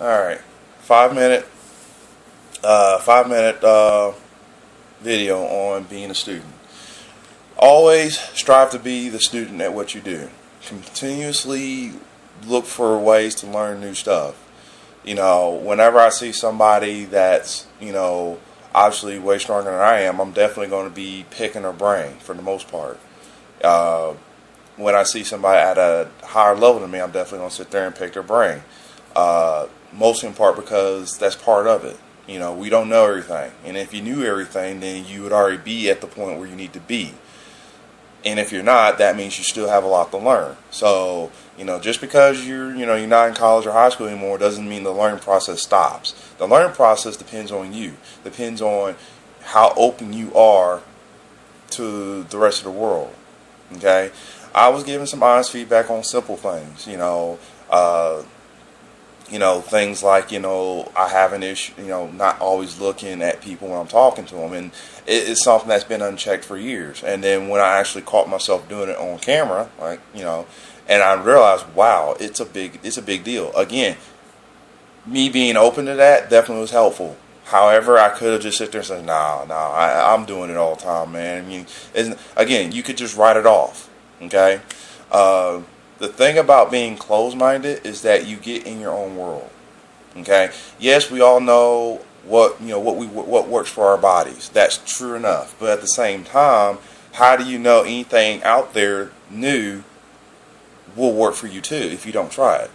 Alright, 5 minute, 5 minute video on being a student. Always strive to be the student at what you do. Continuously look for ways to learn new stuff. You know, whenever I see somebody that's, obviously way stronger than I am, I'm definitely going to be picking their brain for the most part. When I see somebody at a higher level than me, I'm definitely going to sit there and pick their brain. Mostly in part because that's part of it. We don't know everything. And if you knew everything, then you would already be at the point where you need to be. And if you're not, that means you still have a lot to learn. So, just because you're not in college or high school anymore doesn't mean the learning process stops. The learning process depends on you. Depends on how open you are to the rest of the world. Okay? I was giving some honest feedback on simple things, things like, I have an issue, not always looking at people when I'm talking to them. And it's something that's been unchecked for years. And then when I actually caught myself doing it on camera, and I realized, wow, it's a big deal. Again, me being open to that definitely was helpful. However, I could have just sit there and said, I'm doing it all the time, man. Again, you could just write it off, okay? The thing about being closed-minded is that you get in your own world. Okay. Yes, we all know what works for our bodies. That's true enough. But at the same time, how do you know anything out there new will work for you too if you don't try it?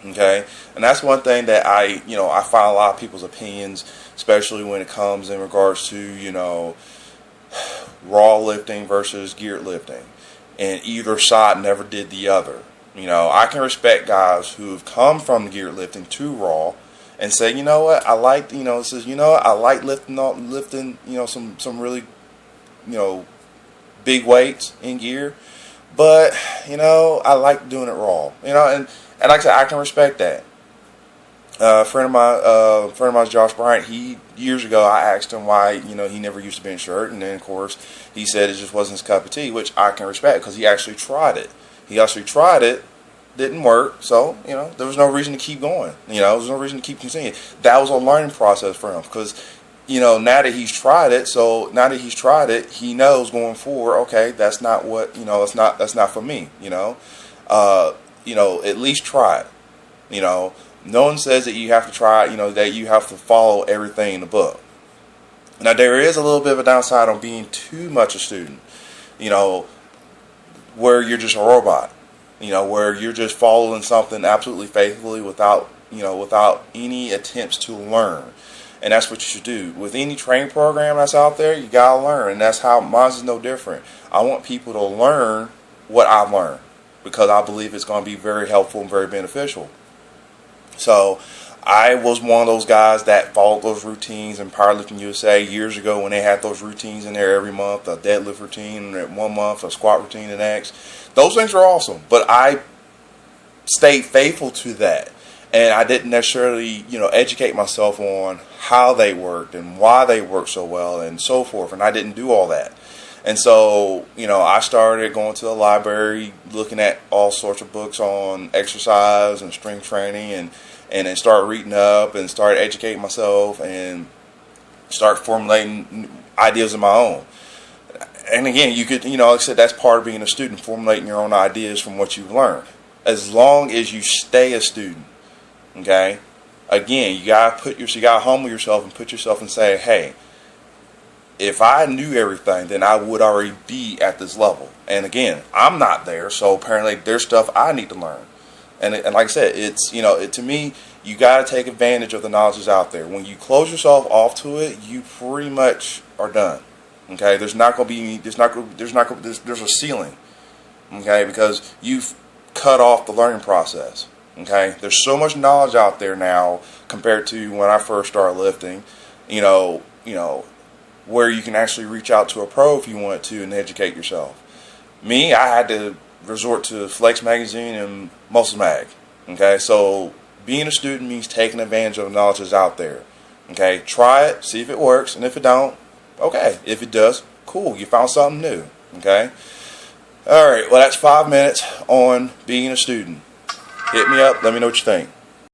Okay. And that's one thing that I find a lot of people's opinions, especially when it comes in regards to raw lifting versus geared lifting. And either side never did the other. I can respect guys who have come from geared lifting to raw and say, I like, I like lifting, some really, big weights in gear, but, I like doing it raw, and like I said, I can respect that. A friend of mine, Josh Bryant, years ago, I asked him why, he never used to bench shirt, and then, of course, he said it just wasn't his cup of tea, which I can respect, because he actually tried it. Didn't work, so, there was no reason to keep going. There was no reason to keep continuing. That was a learning process for him, because, now that he's tried it, he knows going forward, okay, that's not what, that's not for me, at least try it, No one says that you have to try, that you have to follow everything in the book. Now, there is a little bit of a downside on being too much a student, where you're just a robot, where you're just following something absolutely faithfully without any attempts to learn. And that's what you should do. With any training program that's out there, you got to learn. And that's how mine is no different. I want people to learn what I've learned, because I believe it's going to be very helpful and very beneficial. So I was one of those guys that followed those routines in Powerlifting USA years ago when they had those routines in there every month, a deadlift routine in 1 month, a squat routine the next. Those things are awesome, but I stayed faithful to that. And I didn't necessarily, educate myself on how they worked and why they worked so well and so forth. And I didn't do all that. And so, I started going to the library, looking at all sorts of books on exercise and strength training, and then started reading up and started educating myself and start formulating ideas of my own. And again, you could, like I said, that's part of being a student, formulating your own ideas from what you've learned. As long as you stay a student, okay? Again, you gotta humble yourself and put yourself and say, hey, if I knew everything, then I would already be at this level. And again, I'm not there, so apparently there's stuff I need to learn. And like I said, it's, to me, you got to take advantage of the knowledge that's out there. When you close yourself off to it, you pretty much are done. Okay, there's a ceiling. Okay, because you've cut off the learning process. Okay, there's so much knowledge out there now compared to when I first started lifting. Where you can actually reach out to a pro if you want to and educate yourself. Me, I had to resort to Flex Magazine and Muscle Mag. Okay, so being a student means taking advantage of the knowledge that's out there. Okay, try it, see if it works, and if it don't, okay. If it does, cool, you found something new. Okay, all right. Well, that's 5 minutes on being a student. Hit me up. Let me know what you think.